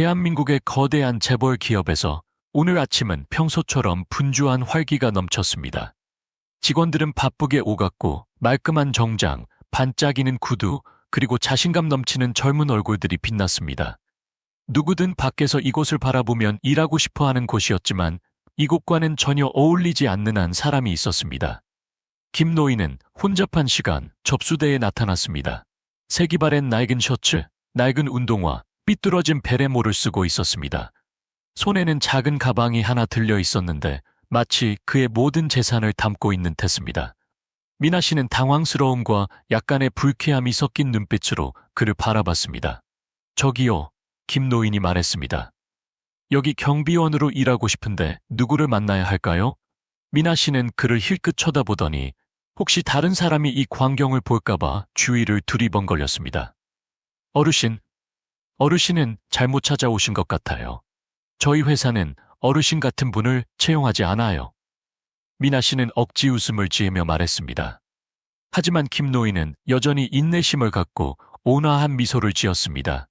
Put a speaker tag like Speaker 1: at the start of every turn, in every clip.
Speaker 1: 대한민국의 거대한 재벌 기업에서 오늘 아침은 평소처럼 분주한 활기가 넘쳤습니다. 직원들은 바쁘게 오갔고 말끔한 정장, 반짝이는 구두, 그리고 자신감 넘치는 젊은 얼굴들이 빛났습니다. 누구든 밖에서 이곳을 바라보면 일하고 싶어 하는 곳이었지만 이곳과는 전혀 어울리지 않는 한 사람이 있었습니다. 김노인은 혼잡한 시간 접수대에 나타났습니다. 색이 바랜 낡은 셔츠, 낡은 운동화, 삐뚤어진 베레모를 쓰고 있었습니다. 손에는 작은 가방이 하나 들려 있었는데 마치 그의 모든 재산을 담고 있는 듯했습니다. 미나 씨는 당황스러움과 약간의 불쾌함이 섞인 눈빛으로 그를 바라봤습니다. 저기요, 김노인이 말했습니다. 여기 경비원으로 일하고 싶은데 누구를 만나야 할까요? 미나 씨는 그를 힐끗 쳐다보더니 혹시 다른 사람이 이 광경을 볼까봐 주위를 두리번거렸습니다. 어르신은 잘못 찾아오신 것 같아요. 저희 회사는 어르신 같은 분을 채용하지 않아요. 미나 씨는 억지 웃음을 지으며 말했습니다. 하지만 김노인은 여전히 인내심을 갖고 온화한 미소를 지었습니다.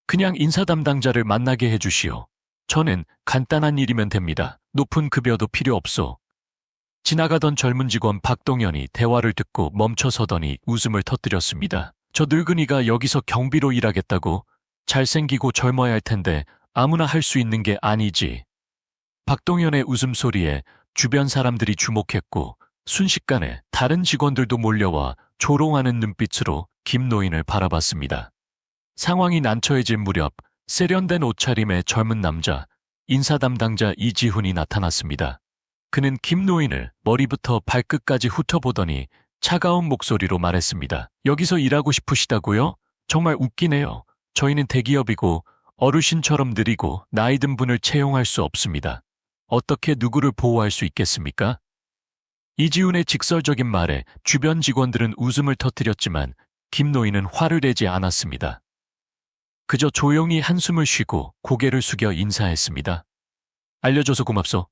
Speaker 1: 그냥 인사 담당자를 만나게 해주시오. 저는 간단한 일이면 됩니다. 높은 급여도 필요 없소. 지나가던 젊은 직원 박동현이 대화를 듣고 멈춰서더니 웃음을 터뜨렸습니다. 저 늙은이가 여기서 경비로 일하겠다고? 잘생기고 젊어야 할 텐데 아무나 할 수 있는 게 아니지. 박동현의 웃음소리에 주변 사람들이 주목했고 순식간에 다른 직원들도 몰려와 조롱하는 눈빛으로 김노인을 바라봤습니다. 상황이 난처해질 무렵 세련된 옷차림의 젊은 남자, 인사 담당자 이지훈이 나타났습니다. 그는 김노인을 머리부터 발끝까지 훑어보더니 차가운 목소리로 말했습니다. 여기서 일하고 싶으시다고요? 정말 웃기네요. 저희는 대기업이고 어르신처럼 느리고 나이 든 분을 채용할 수 없습니다. 어떻게 누구를 보호할 수 있겠습니까? 이지훈의 직설적인 말에 주변 직원들은 웃음을 터뜨렸지만 김노인은 화를 내지 않았습니다. 그저 조용히 한숨을 쉬고 고개를 숙여 인사했습니다. 알려줘서 고맙소.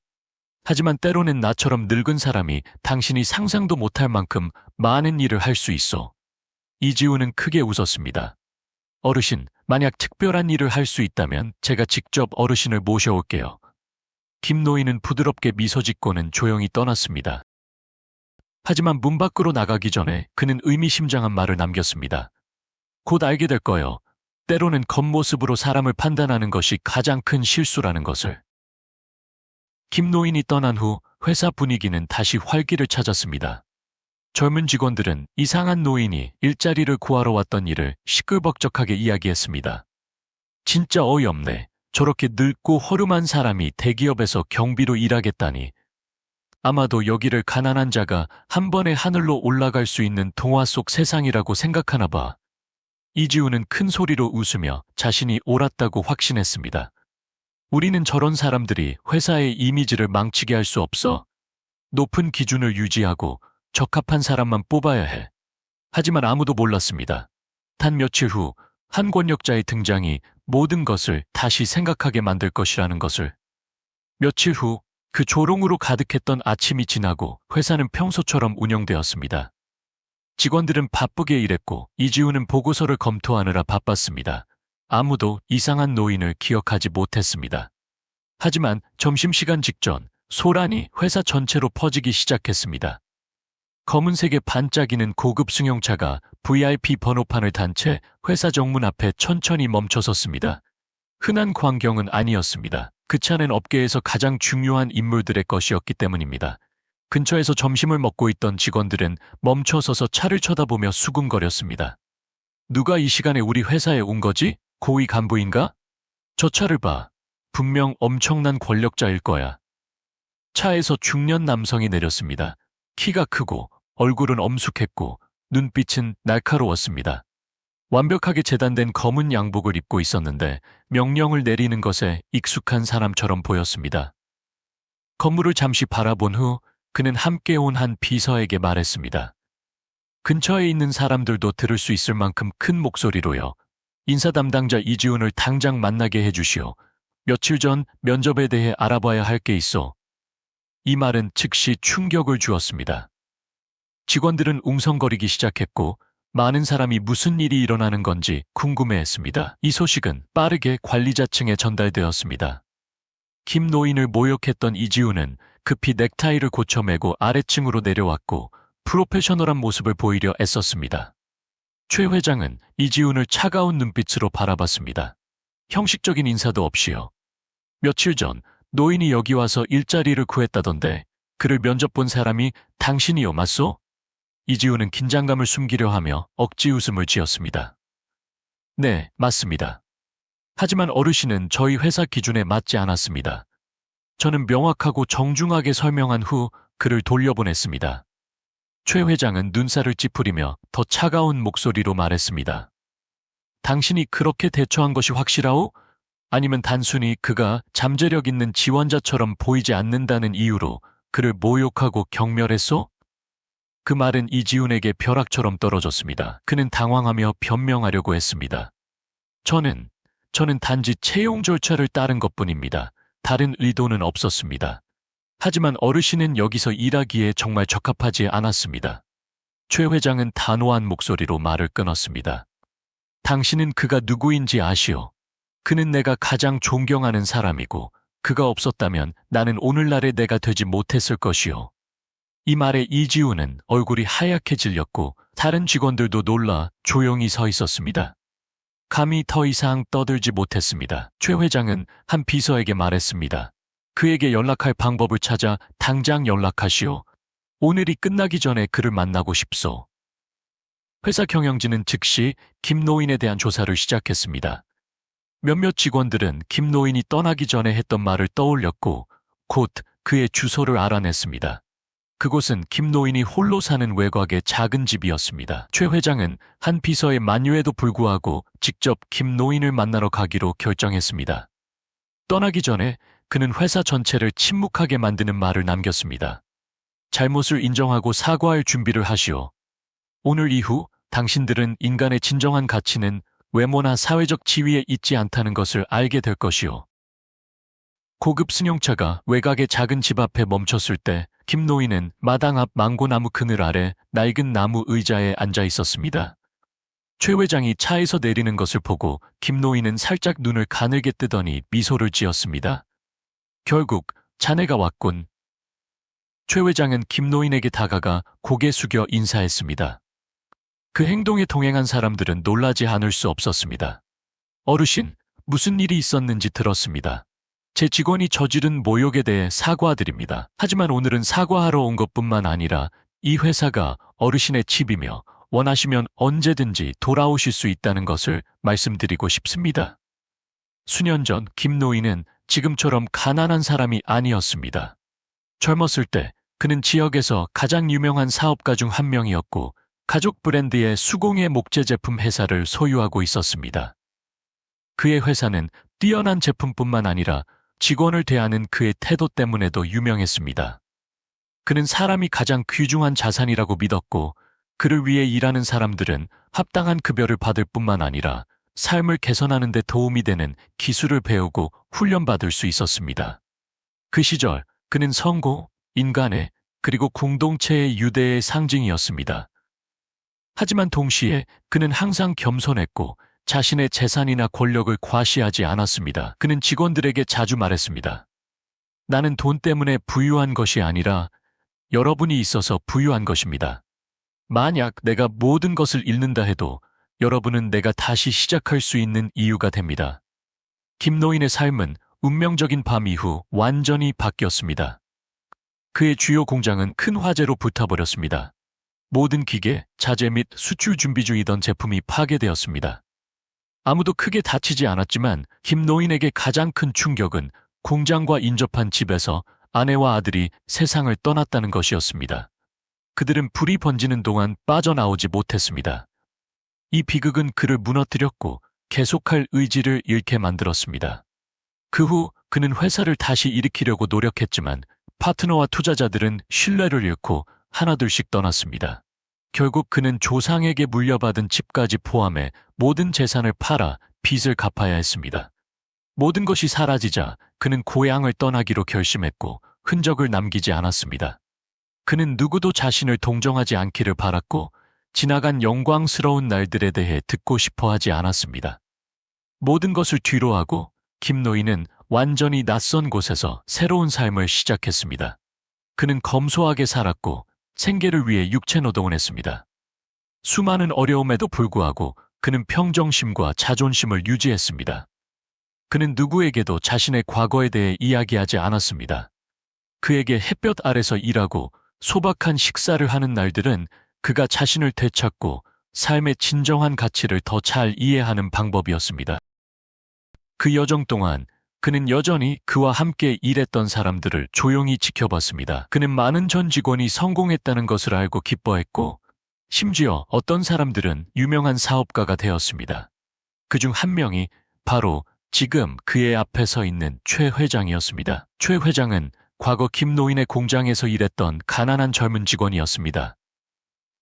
Speaker 1: 하지만 때로는 나처럼 늙은 사람이 당신이 상상도 못할 만큼 많은 일을 할 수 있어. 이지훈은 크게 웃었습니다. 어르신, 만약 특별한 일을 할 수 있다면 제가 직접 어르신을 모셔올게요. 김노인은 부드럽게 미소 짓고는 조용히 떠났습니다. 하지만 문 밖으로 나가기 전에 그는 의미심장한 말을 남겼습니다. 곧 알게 될 거요. 때로는 겉모습으로 사람을 판단하는 것이 가장 큰 실수라는 것을. 김노인이 떠난 후 회사 분위기는 다시 활기를 찾았습니다. 젊은 직원들은 이상한 노인이 일자리를 구하러 왔던 일을 시끌벅적하게 이야기했습니다. 진짜 어이없네. 저렇게 늙고 허름한 사람이 대기업에서 경비로 일하겠다니. 아마도 여기를 가난한 자가 한 번에 하늘로 올라갈 수 있는 동화 속 세상이라고 생각하나 봐. 이지훈은 큰 소리로 웃으며 자신이 옳았다고 확신했습니다. 우리는 저런 사람들이 회사의 이미지를 망치게 할 수 없어. 높은 기준을 유지하고 적합한 사람만 뽑아야 해. 하지만 아무도 몰랐습니다. 단 며칠 후 한 권력자의 등장이 모든 것을 다시 생각하게 만들 것이라는 것을. 며칠 후 그 조롱으로 가득했던 아침이 지나고 회사는 평소처럼 운영되었습니다. 직원들은 바쁘게 일했고 이지훈은 보고서를 검토하느라 바빴습니다. 아무도 이상한 노인을 기억하지 못했습니다. 하지만 점심시간 직전 소란이 회사 전체로 퍼지기 시작했습니다. 검은색의 반짝이는 고급 승용차가 VIP 번호판을 단 채 회사 정문 앞에 천천히 멈춰섰습니다. 흔한 광경은 아니었습니다. 그 차는 업계에서 가장 중요한 인물들의 것이었기 때문입니다. 근처에서 점심을 먹고 있던 직원들은 멈춰서서 차를 쳐다보며 수군거렸습니다. 누가 이 시간에 우리 회사에 온 거지? 고위 간부인가? 저 차를 봐. 분명 엄청난 권력자일 거야. 차에서 중년 남성이 내렸습니다. 키가 크고 얼굴은 엄숙했고 눈빛은 날카로웠습니다. 완벽하게 재단된 검은 양복을 입고 있었는데 명령을 내리는 것에 익숙한 사람처럼 보였습니다. 건물을 잠시 바라본 후 그는 함께 온 한 비서에게 말했습니다. 근처에 있는 사람들도 들을 수 있을 만큼 큰 목소리로요. 인사 담당자 이지훈을 당장 만나게 해주시오. 며칠 전 면접에 대해 알아봐야 할 게 있어. 이 말은 즉시 충격을 주었습니다. 직원들은 웅성거리기 시작했고 많은 사람이 무슨 일이 일어나는 건지 궁금해했습니다. 이 소식은 빠르게 관리자층에 전달되었습니다. 김 노인을 모욕했던 이지우는 급히 넥타이를 고쳐매고 아래층으로 내려왔고 프로페셔널한 모습을 보이려 애썼습니다. 최 회장은 이지훈을 차가운 눈빛으로 바라봤습니다. 형식적인 인사도 없이요. 며칠 전 노인이 여기 와서 일자리를 구했다던데 그를 면접 본 사람이 당신이요, 맞소? 이지훈은 긴장감을 숨기려 하며 억지 웃음을 지었습니다. 네, 맞습니다. 하지만 어르신은 저희 회사 기준에 맞지 않았습니다. 저는 명확하고 정중하게 설명한 후 그를 돌려보냈습니다. 최 회장은 눈살을 찌푸리며 더 차가운 목소리로 말했습니다. 당신이 그렇게 대처한 것이 확실하오? 아니면 단순히 그가 잠재력 있는 지원자처럼 보이지 않는다는 이유로 그를 모욕하고 경멸했소? 그 말은 이지훈에게 벼락처럼 떨어졌습니다. 그는 당황하며 변명하려고 했습니다. 저는 단지 채용 절차를 따른 것뿐입니다. 다른 의도는 없었습니다. 하지만 어르신은 여기서 일하기에 정말 적합하지 않았습니다. 최 회장은 단호한 목소리로 말을 끊었습니다. 당신은 그가 누구인지 아시오? 그는 내가 가장 존경하는 사람이고 그가 없었다면 나는 오늘날의 내가 되지 못했을 것이오. 이 말에 이지우는 얼굴이 하얗게 질렸고 다른 직원들도 놀라 조용히 서 있었습니다. 감히 더 이상 떠들지 못했습니다. 최 회장은 한 비서에게 말했습니다. 그에게 연락할 방법을 찾아 당장 연락하시오. 오늘이 끝나기 전에 그를 만나고 싶소. 회사 경영진은 즉시 김 노인에 대한 조사를 시작했습니다. 몇몇 직원들은 김 노인이 떠나기 전에 했던 말을 떠올렸고 곧 그의 주소를 알아냈습니다. 그곳은 김 노인이 홀로 사는 외곽의 작은 집이었습니다. 최 회장은 한 비서의 만류에도 불구하고 직접 김 노인을 만나러 가기로 결정했습니다. 떠나기 전에 그는 회사 전체를 침묵하게 만드는 말을 남겼습니다. 잘못을 인정하고 사과할 준비를 하시오. 오늘 이후 당신들은 인간의 진정한 가치는 외모나 사회적 지위에 있지 않다는 것을 알게 될 것이오. 고급 승용차가 외곽의 작은 집 앞에 멈췄을 때 김 노인은 마당 앞 망고나무 그늘 아래 낡은 나무 의자에 앉아 있었습니다. 최 회장이 차에서 내리는 것을 보고 김 노인은 살짝 눈을 가늘게 뜨더니 미소를 지었습니다. 결국 자네가 왔군. 최 회장은 김 노인에게 다가가 고개 숙여 인사했습니다. 그 행동에 동행한 사람들은 놀라지 않을 수 없었습니다. 어르신, 무슨 일이 있었는지 들었습니다. 제 직원이 저지른 모욕에 대해 사과드립니다. 하지만 오늘은 사과하러 온 것뿐만 아니라 이 회사가 어르신의 집이며 원하시면 언제든지 돌아오실 수 있다는 것을 말씀드리고 싶습니다. 수년 전 김 노인은 지금처럼 가난한 사람이 아니었습니다. 젊었을 때 그는 지역에서 가장 유명한 사업가 중 한 명이었고 가족 브랜드의 수공예 목재 제품 회사를 소유하고 있었습니다. 그의 회사는 뛰어난 제품뿐만 아니라 직원을 대하는 그의 태도 때문에도 유명했습니다. 그는 사람이 가장 귀중한 자산이라고 믿었고 그를 위해 일하는 사람들은 합당한 급여를 받을 뿐만 아니라 삶을 개선하는 데 도움이 되는 기술을 배우고 훈련받을 수 있었습니다. 그 시절 그는 성공, 인간의 그리고 공동체의 유대의 상징이었습니다. 하지만 동시에 그는 항상 겸손했고 자신의 재산이나 권력을 과시하지 않았습니다. 그는 직원들에게 자주 말했습니다. 나는 돈 때문에 부유한 것이 아니라 여러분이 있어서 부유한 것입니다. 만약 내가 모든 것을 잃는다 해도 여러분은 내가 다시 시작할 수 있는 이유가 됩니다. 김 노인의 삶은 운명적인 밤 이후 완전히 바뀌었습니다. 그의 주요 공장은 큰 화재로 불타버렸습니다. 모든 기계, 자재 및 수출 준비 중이던 제품이 파괴되었습니다. 아무도 크게 다치지 않았지만 김 노인에게 가장 큰 충격은 공장과 인접한 집에서 아내와 아들이 세상을 떠났다는 것이었습니다. 그들은 불이 번지는 동안 빠져나오지 못했습니다. 이 비극은 그를 무너뜨렸고 계속할 의지를 잃게 만들었습니다. 그 후 그는 회사를 다시 일으키려고 노력했지만 파트너와 투자자들은 신뢰를 잃고 하나둘씩 떠났습니다. 결국 그는 조상에게 물려받은 집까지 포함해 모든 재산을 팔아 빚을 갚아야 했습니다. 모든 것이 사라지자 그는 고향을 떠나기로 결심했고 흔적을 남기지 않았습니다. 그는 누구도 자신을 동정하지 않기를 바랐고 지나간 영광스러운 날들에 대해 듣고 싶어 하지 않았습니다. 모든 것을 뒤로하고 김노인은 완전히 낯선 곳에서 새로운 삶을 시작했습니다. 그는 검소하게 살았고 생계를 위해 육체 노동을 했습니다. 수많은 어려움에도 불구하고 그는 평정심과 자존심을 유지했습니다. 그는 누구에게도 자신의 과거에 대해 이야기하지 않았습니다. 그에게 햇볕 아래서 일하고 소박한 식사를 하는 날들은 그가 자신을 되찾고 삶의 진정한 가치를 더 잘 이해하는 방법이었습니다. 그 여정 동안 그는 여전히 그와 함께 일했던 사람들을 조용히 지켜봤습니다. 그는 많은 전 직원이 성공했다는 것을 알고 기뻐했고, 심지어 어떤 사람들은 유명한 사업가가 되었습니다. 그중 한 명이 바로 지금 그의 앞에 서 있는 최 회장이었습니다. 최 회장은 과거 김노인의 공장에서 일했던 가난한 젊은 직원이었습니다.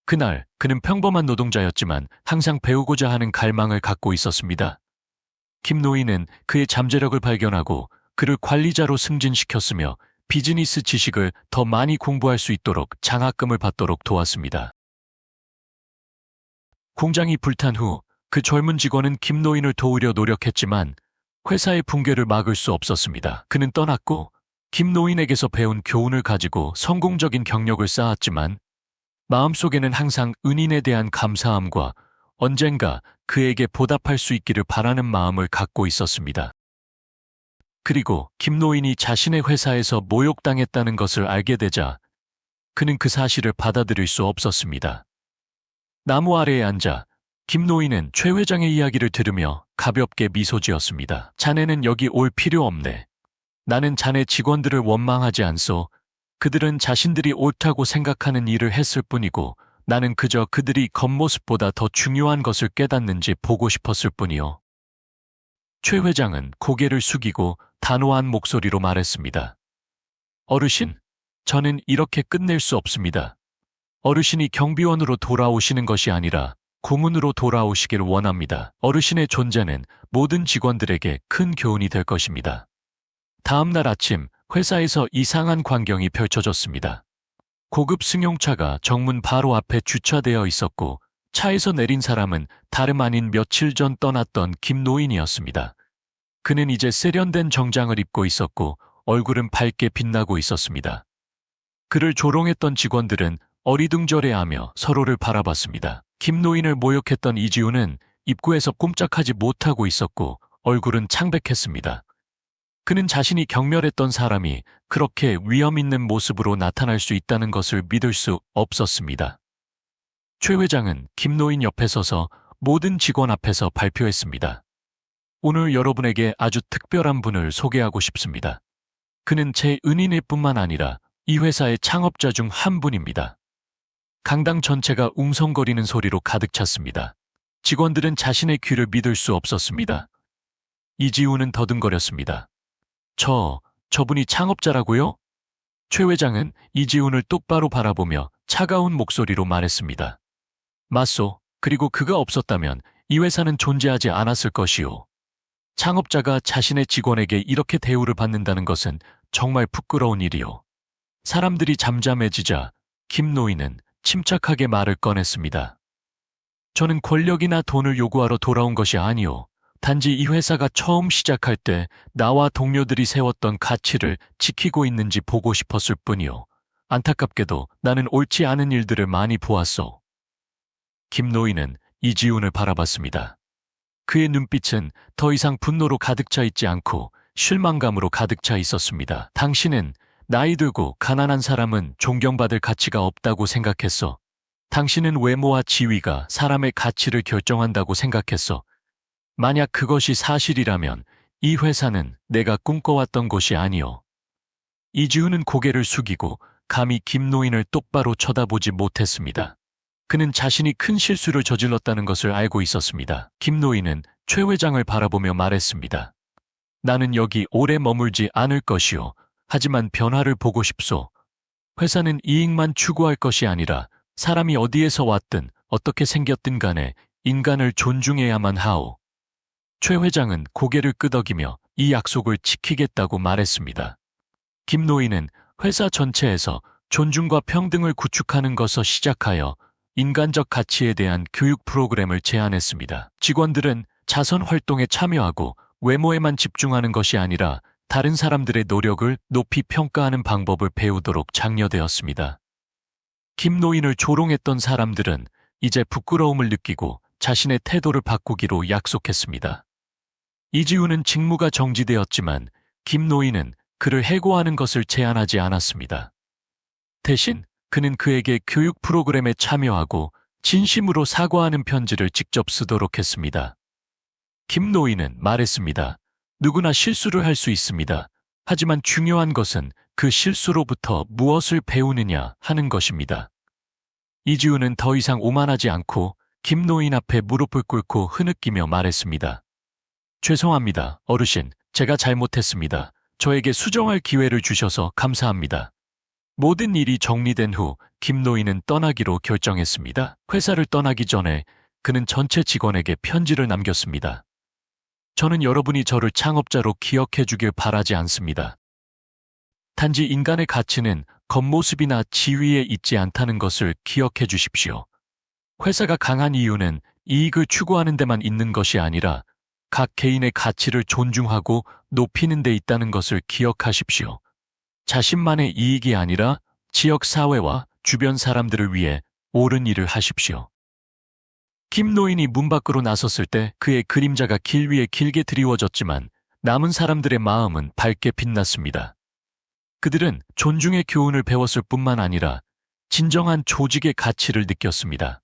Speaker 1: 그날 그는 평범한 노동자였지만 항상 배우고자 하는 갈망을 갖고 있었습니다. 김노인은 그의 잠재력을 발견하고 그를 관리자로 승진시켰으며 비즈니스 지식을 더 많이 공부할 수 있도록 장학금을 받도록 도왔습니다. 공장이 불탄 후 그 젊은 직원은 김노인을 도우려 노력했지만 회사의 붕괴를 막을 수 없었습니다. 그는 떠났고 김노인에게서 배운 교훈을 가지고 성공적인 경력을 쌓았지만 마음속에는 항상 은인에 대한 감사함과 언젠가 그에게 보답할 수 있기를 바라는 마음을 갖고 있었습니다. 그리고 김노인이 자신의 회사에서 모욕당했다는 것을 알게 되자 그는 그 사실을 받아들일 수 없었습니다. 나무 아래에 앉아 김노인은 최 회장의 이야기를 들으며 가볍게 미소 지었습니다. 자네는 여기 올 필요 없네. 나는 자네 직원들을 원망하지 않소. 그들은 자신들이 옳다고 생각하는 일을 했을 뿐이고 나는 그저 그들이 겉모습보다 더 중요한 것을 깨닫는지 보고 싶었을 뿐이요. 최 회장은 고개를 숙이고 단호한 목소리로 말했습니다. 어르신, 저는 이렇게 끝낼 수 없습니다. 어르신이 경비원으로 돌아오시는 것이 아니라 고문으로 돌아오시길 원합니다. 어르신의 존재는 모든 직원들에게 큰 교훈이 될 것입니다. 다음 날 아침 회사에서 이상한 광경이 펼쳐졌습니다. 고급 승용차가 정문 바로 앞에 주차되어 있었고 차에서 내린 사람은 다름 아닌 며칠 전 떠났던 김노인이었습니다. 그는 이제 세련된 정장을 입고 있었고 얼굴은 밝게 빛나고 있었습니다. 그를 조롱했던 직원들은 어리둥절해하며 서로를 바라봤습니다. 김노인을 모욕했던 이지우는 입구에서 꼼짝하지 못하고 있었고 얼굴은 창백했습니다. 그는 자신이 경멸했던 사람이 그렇게 위험 있는 모습으로 나타날 수 있다는 것을 믿을 수 없었습니다. 최 회장은 김노인 옆에 서서 모든 직원 앞에서 발표했습니다. 오늘 여러분에게 아주 특별한 분을 소개하고 싶습니다. 그는 제 은인일 뿐만 아니라 이 회사의 창업자 중 한 분입니다. 강당 전체가 웅성거리는 소리로 가득 찼습니다. 직원들은 자신의 귀를 믿을 수 없었습니다. 이지우는 더듬거렸습니다. 저분이 창업자라고요? 최 회장은 이지훈을 똑바로 바라보며 차가운 목소리로 말했습니다. 맞소. 그리고 그가 없었다면 이 회사는 존재하지 않았을 것이오. 창업자가 자신의 직원에게 이렇게 대우를 받는다는 것은 정말 부끄러운 일이오. 사람들이 잠잠해지자 김노인은 침착하게 말을 꺼냈습니다. 저는 권력이나 돈을 요구하러 돌아온 것이 아니오. 단지 이 회사가 처음 시작할 때 나와 동료들이 세웠던 가치를 지키고 있는지 보고 싶었을 뿐이오. 안타깝게도 나는 옳지 않은 일들을 많이 보았소. 김노인은 이지훈을 바라봤습니다. 그의 눈빛은 더 이상 분노로 가득 차 있지 않고 실망감으로 가득 차 있었습니다. 당신은 나이 들고 가난한 사람은 존경받을 가치가 없다고 생각했어. 당신은 외모와 지위가 사람의 가치를 결정한다고 생각했어. 만약 그것이 사실이라면 이 회사는 내가 꿈꿔왔던 곳이 아니오. 이지훈은 고개를 숙이고 감히 김노인을 똑바로 쳐다보지 못했습니다. 그는 자신이 큰 실수를 저질렀다는 것을 알고 있었습니다. 김노인은 최 회장을 바라보며 말했습니다. 나는 여기 오래 머물지 않을 것이오. 하지만 변화를 보고 싶소. 회사는 이익만 추구할 것이 아니라 사람이 어디에서 왔든 어떻게 생겼든 간에 인간을 존중해야만 하오. 최 회장은 고개를 끄덕이며 이 약속을 지키겠다고 말했습니다. 김노인은 회사 전체에서 존중과 평등을 구축하는 것을 시작하여 인간적 가치에 대한 교육 프로그램을 제안했습니다. 직원들은 자선 활동에 참여하고 외모에만 집중하는 것이 아니라 다른 사람들의 노력을 높이 평가하는 방법을 배우도록 장려되었습니다. 김노인을 조롱했던 사람들은 이제 부끄러움을 느끼고 자신의 태도를 바꾸기로 약속했습니다. 이지우는 직무가 정지되었지만 김노인은 그를 해고하는 것을 제안하지 않았습니다. 대신 그는 그에게 교육 프로그램에 참여하고 진심으로 사과하는 편지를 직접 쓰도록 했습니다. 김노인은 말했습니다. 누구나 실수를 할 수 있습니다. 하지만 중요한 것은 그 실수로부터 무엇을 배우느냐 하는 것입니다. 이지우는 더 이상 오만하지 않고 김노인 앞에 무릎을 꿇고 흐느끼며 말했습니다. 죄송합니다, 어르신. 제가 잘못했습니다. 저에게 수정할 기회를 주셔서 감사합니다. 모든 일이 정리된 후 김노인은 떠나기로 결정했습니다. 회사를 떠나기 전에 그는 전체 직원에게 편지를 남겼습니다. 저는 여러분이 저를 창업자로 기억해 주길 바라지 않습니다. 단지 인간의 가치는 겉모습이나 지위에 있지 않다는 것을 기억해 주십시오. 회사가 강한 이유는 이익을 추구하는 데만 있는 것이 아니라 각 개인의 가치를 존중하고 높이는 데 있다는 것을 기억하십시오. 자신만의 이익이 아니라 지역 사회와 주변 사람들을 위해 옳은 일을 하십시오. 김노인이 문 밖으로 나섰을 때 그의 그림자가 길 위에 길게 드리워졌지만 남은 사람들의 마음은 밝게 빛났습니다. 그들은 존중의 교훈을 배웠을 뿐만 아니라 진정한 조직의 가치를 느꼈습니다.